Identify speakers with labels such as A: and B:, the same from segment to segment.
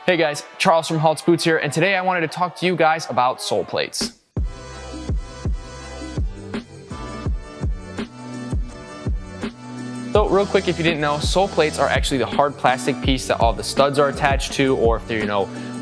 A: Hey guys, Charles from Halt's Boots here, and today I wanted to talk to you guys about sole plates. So real quick, if you didn't know, sole plates are actually the hard plastic piece that all the studs are attached to, or if they're,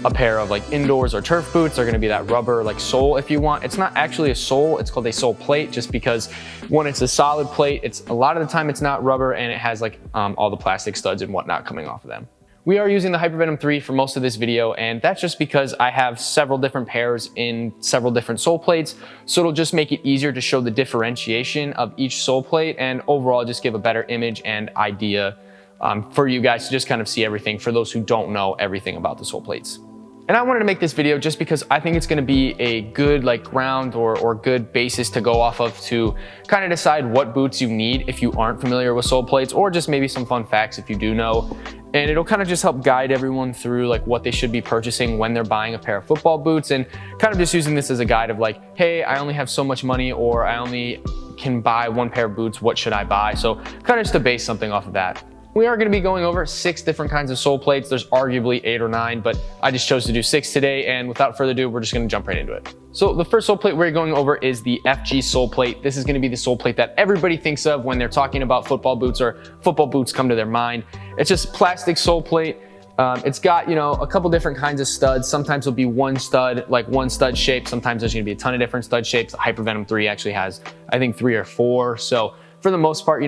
A: a pair of like indoors or turf boots, they're gonna be that rubber like sole if you want. It's not actually a sole, it's called a sole plate just because when it's a solid plate, it's a lot of the time it's not rubber and it has like all the plastic studs and whatnot coming off of them. We are using the Hypervenom 3 for most of this video, and that's just because I have several different pairs in several different sole plates, so it'll just make it easier to show the differentiation of each sole plate and overall just give a better image and idea for you guys to just kind of see everything for those who don't know everything about the sole plates. And I wanted to make this video just because I think it's going to be a good ground or good basis to go off of to kind of decide what boots you need if you aren't familiar with sole plates, or just maybe some fun facts if you do know. And it'll kind of just help guide everyone through what they should be purchasing when they're buying a pair of football boots, and kind of just using this as a guide of hey, I only have so much money, or I only can buy one pair of boots, what should I buy? So kind of just to base something off of that. We are going to be going over 6 different kinds of sole plates. There's arguably 8 or 9, but I just chose to do 6 today, and without further ado, we're just going to jump right into it. So the first sole plate we're going over is the FG sole plate. This is going to be the sole plate that everybody thinks of when they're talking about football boots, or football boots come to their mind. It's just plastic sole plate. It's got, a couple different kinds of studs. Sometimes it'll be one stud, one stud shape. Sometimes there's going to be a ton of different stud shapes. The Hypervenom 3 actually has, I think, 3 or 4. So for the most part,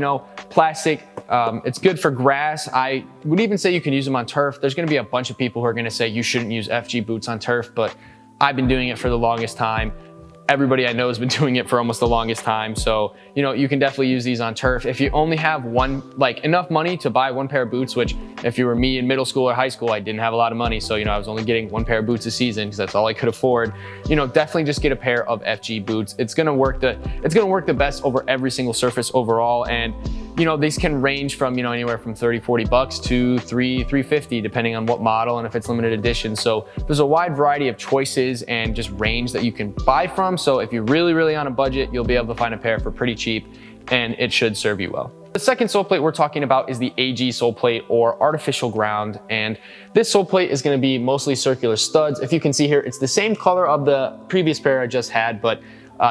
A: plastic, it's good for grass. I would even say you can use them on turf. There's gonna be a bunch of people who are gonna say you shouldn't use FG boots on turf, but I've been doing it for the longest time. Everybody I know has been doing it for almost the longest time. So, you can definitely use these on turf. If you only have enough money to buy one pair of boots, which if you were me in middle school or high school, I didn't have a lot of money. So, I was only getting one pair of boots a season because that's all I could afford. Definitely just get a pair of FG boots. It's gonna work the best over every single surface overall. And these can range from, anywhere from 30, 40 bucks to $350, depending on what model and if it's limited edition. So there's a wide variety of choices and just range that you can buy from. So if you're really, really on a budget, you'll be able to find a pair for pretty cheap, and it should serve you well. The second sole plate we're talking about is the AG sole plate, or artificial ground. And this sole plate is gonna be mostly circular studs. If you can see here, it's the same color of the previous pair I just had, but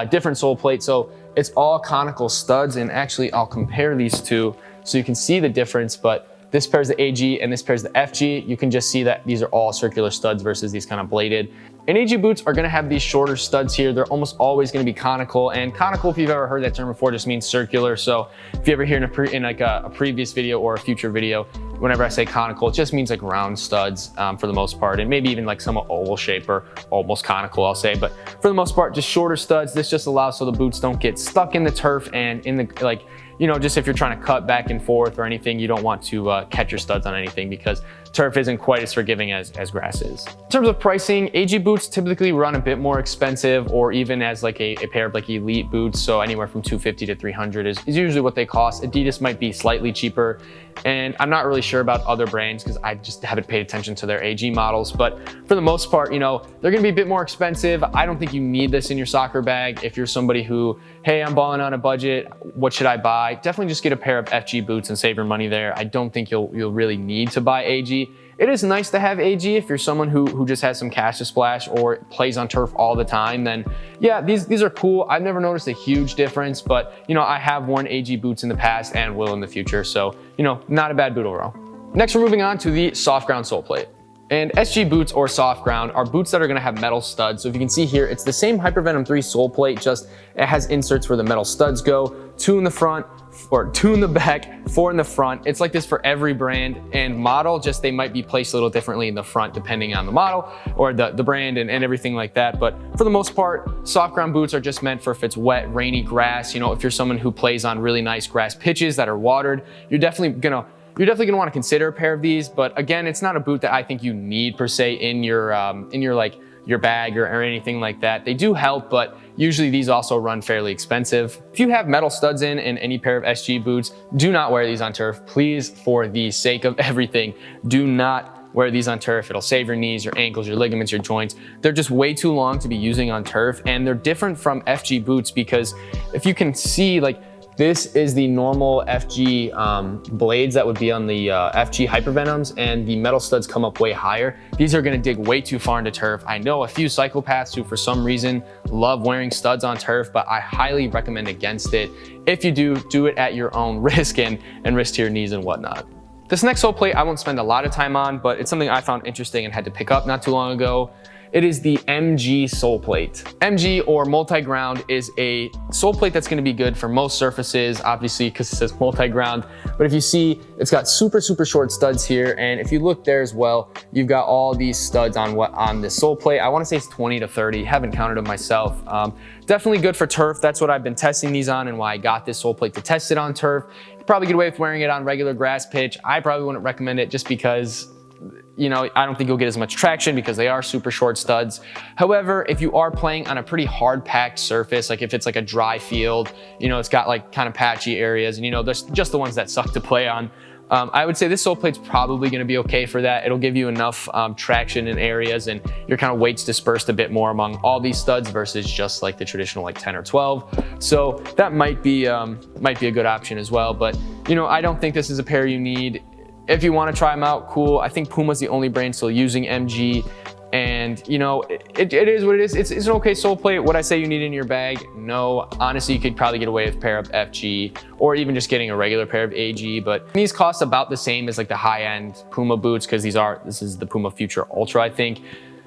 A: different sole plate. So it's all conical studs, and actually I'll compare these two so you can see the difference. But this pair is the AG and this pair is the FG. You can just see that these are all circular studs versus these kind of bladed. And AG boots are gonna have these shorter studs here. They're almost always gonna be conical, and conical, if you've ever heard that term before, just means circular. So if you ever hear in a previous video or a future video, whenever I say conical, it just means round studs for the most part, and maybe even somewhat oval shape or almost conical, I'll say. But for the most part, just shorter studs. This just allows so the boots don't get stuck in the turf, and in the just if you're trying to cut back and forth or anything, you don't want to catch your studs on anything, because turf isn't quite as forgiving as grass is. In terms of pricing, AG boots typically run a bit more expensive, or even as a pair of elite boots. So anywhere from $250 to $300 is usually what they cost. Adidas might be slightly cheaper, and I'm not really sure about other brands because I just haven't paid attention to their AG models. But for the most part, they're gonna be a bit more expensive. I don't think you need this in your soccer bag. If you're somebody who, hey, I'm balling on a budget, what should I buy? Definitely just get a pair of FG boots and save your money there. I don't think you'll really need to buy AG. It is nice to have AG if you're someone who just has some cash to splash or plays on turf all the time. Then yeah, these are cool. I've never noticed a huge difference, but I have worn AG boots in the past and will in the future. So not a bad boot overall. Next, we're moving on to the soft ground sole plate. And SG boots, or soft ground, are boots that are gonna have metal studs. So if you can see here, it's the same Hypervenom 3 sole plate, just it has inserts where the metal studs go, 2 in the front, or 2 in the back, 4 in the front. It's like this for every brand and model, just they might be placed a little differently in the front depending on the model or the brand and everything like that. But for the most part, soft ground boots are just meant for if it's wet, rainy grass. If you're someone who plays on really nice grass pitches that are watered, you're definitely gonna want to consider a pair of these. But again, it's not a boot that I think you need per se in your your bag or anything like that. They do help, but usually these also run fairly expensive. If you have metal studs in any pair of SG boots, do not wear these on turf. Please, for the sake of everything, do not wear these on turf. It'll save your knees, your ankles, your ligaments, your joints. They're just way too long to be using on turf, and they're different from FG boots because if you can see, This is the normal FG blades that would be on the FG Hypervenoms, and the metal studs come up way higher. These are gonna dig way too far into turf. I know a few cyclopaths who for some reason love wearing studs on turf, but I highly recommend against it. If you do it at your own risk and risk to your knees and whatnot. This next sole plate I won't spend a lot of time on, but it's something I found interesting and had to pick up not too long ago. It is the MG sole plate. MG, or multi-ground, is a sole plate that's gonna be good for most surfaces, obviously because it says multi-ground. But if you see, it's got super short studs here. And if you look there as well, you've got all these studs on this sole plate. I wanna say it's 20 to 30, haven't counted them myself. Definitely good for turf. That's what I've been testing these on and why I got this sole plate to test it on turf. You probably get away with wearing it on regular grass pitch. I probably wouldn't recommend it just because, you know, I don't think you'll get as much traction because they are super short studs. However, if you are playing on a pretty hard packed surface, like if it's like a dry field, you know, it's got like kind of patchy areas and you know, there's just the ones that suck to play on. I would say this sole plate's probably gonna be okay for that. It'll give you enough traction in areas and your kind of weight's dispersed a bit more among all these studs versus just like the traditional like 10 or 12. So that might be a good option as well. But you know, I don't think this is a pair you need. If you want to try them out, cool. I think Puma's the only brand still using MG, and you know, it is what it is. It's an okay sole plate. Would I say you need it in your bag? No. Honestly, you could probably get away with a pair of FG or even just getting a regular pair of AG, but these cost about the same as like the high-end Puma boots because this is the Puma Future Ultra, I think.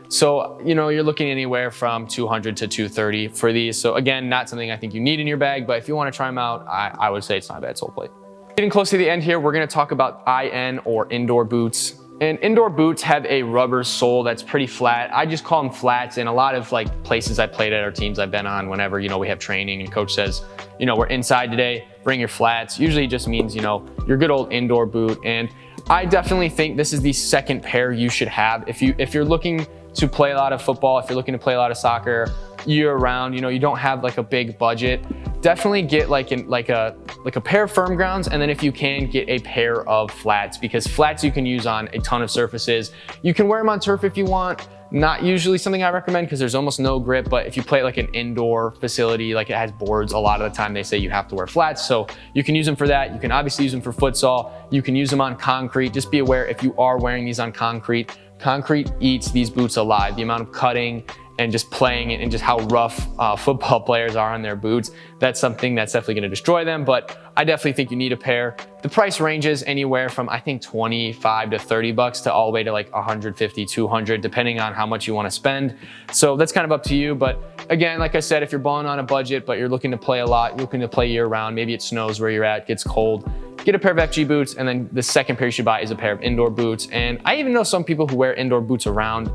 A: So, you know, you're looking anywhere from 200 to 230 for these. So again, not something I think you need in your bag, but if you want to try them out, I would say it's not a bad sole plate. Getting close to the end here, we're gonna talk about IN, or indoor boots. And indoor boots have a rubber sole that's pretty flat. I just call them flats. In a lot of like places I played at or teams I've been on, whenever, you know, we have training and coach says, you know, we're inside today, bring your flats. Usually it just means, you know, your good old indoor boot. And I definitely think this is the second pair you should have. If you're looking to play a lot of football, if you're looking to play a lot of soccer year round, you know, you don't have like a big budget, definitely get like a pair of firm grounds, and then if you can, get a pair of flats, because flats you can use on a ton of surfaces. You can wear them on turf if you want. Not usually something I recommend because there's almost no grip, but if you play like an indoor facility, like it has boards, a lot of the time they say you have to wear flats. So you can use them for that. You can obviously use them for futsal. You can use them on concrete. Just be aware, if you are wearing these on concrete, concrete eats these boots alive. The amount of cutting and just playing it and just how rough football players are on their boots, that's something that's definitely gonna destroy them, but I definitely think you need a pair. The price ranges anywhere from, I think, 25 to 30 bucks to all the way to like 150, 200, depending on how much you wanna spend. So that's kind of up to you, but again, like I said, if you're balling on a budget, but you're looking to play a lot, you're looking to play year round, maybe it snows where you're at, gets cold, get a pair of FG boots, and then the second pair you should buy is a pair of indoor boots. And I even know some people who wear indoor boots around.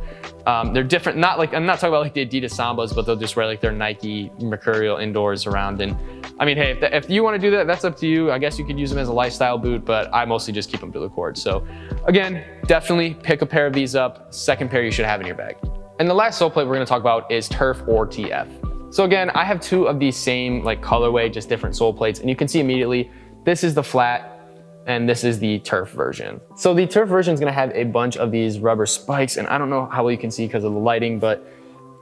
A: They're different, not like, I'm not talking about like the Adidas Sambas, but they'll just wear like their Nike Mercurial indoors around. And I mean, hey, if you want to do that, that's up to you. I guess you could use them as a lifestyle boot, but I mostly just keep them to the court. So again, definitely pick a pair of these up. Second pair you should have in your bag. And the last sole plate we're going to talk about is turf or TF. So again, I have two of these same like colorway, just different sole plates, and you can see immediately, this is the flat and this is the turf version. So the turf version is gonna have a bunch of these rubber spikes, and I don't know how well you can see because of the lighting, but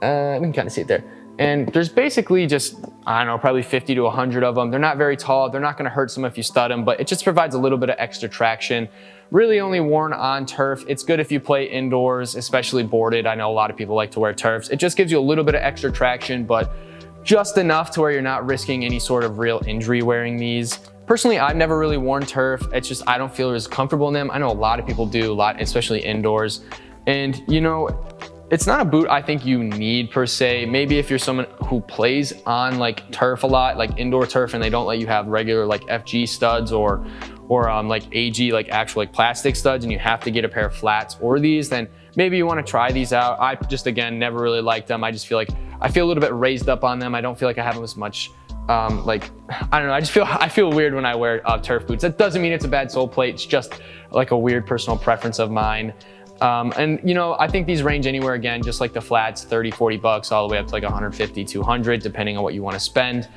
A: we can kind of see it there. And there's basically just, I don't know, probably 50 to 100 of them. They're not very tall. They're not gonna hurt some if you stud them, but it just provides a little bit of extra traction. Really only worn on turf. It's good if you play indoors, especially boarded. I know a lot of people like to wear turfs. It just gives you a little bit of extra traction, but just enough to where you're not risking any sort of real injury wearing these. Personally, I've never really worn turf. It's just, I don't feel as comfortable in them. I know a lot of people do, especially indoors. And you know, it's not a boot I think you need per se. Maybe if you're someone who plays on like turf a lot, like indoor turf, and they don't let you have regular like FG studs or like AG, like actual like plastic studs, and you have to get a pair of flats or these, then maybe you want to try these out. I just, again, never really liked them. I just feel like I feel a little bit raised up on them. I don't feel like I have them as much. Like, I don't know, I feel weird when I wear turf boots. That doesn't mean it's a bad sole plate. It's just like a weird personal preference of mine. And you know, I think these range anywhere, again, just like the flats, 30, 40 bucks, all the way up to like 150, 200, depending on what you want to spend.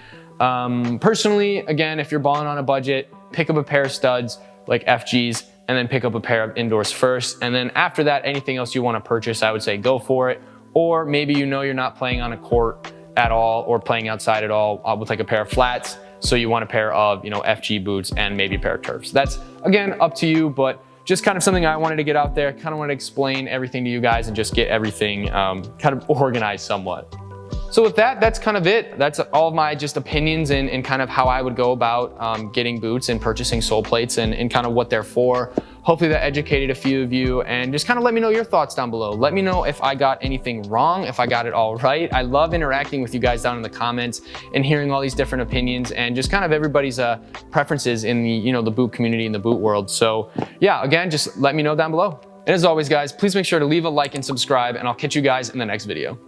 A: Personally, again, if you're balling on a budget, pick up a pair of studs like FGs, and then pick up a pair of indoors first. And then after that, anything else you want to purchase, I would say go for it. Or maybe you know you're not playing on a court at all or playing outside at all with like a pair of flats, So you want a pair of, you know, FG boots and maybe a pair of turfs. That's, again, up to you, but just kind of something I wanted to get out there, kind of want to explain everything to you guys and just get everything kind of organized somewhat. So with that, that's kind of it. That's all of my just opinions and kind of how I would go about getting boots and purchasing Soleplates and kind of what they're for. Hopefully that educated a few of you, and just kind of let me know your thoughts down below. Let me know if I got anything wrong, if I got it all right. I love interacting with you guys down in the comments and hearing all these different opinions and just kind of everybody's preferences in the, you know, the boot community and the boot world. So yeah, again, just let me know down below. And as always, guys, please make sure to leave a like and subscribe, and I'll catch you guys in the next video.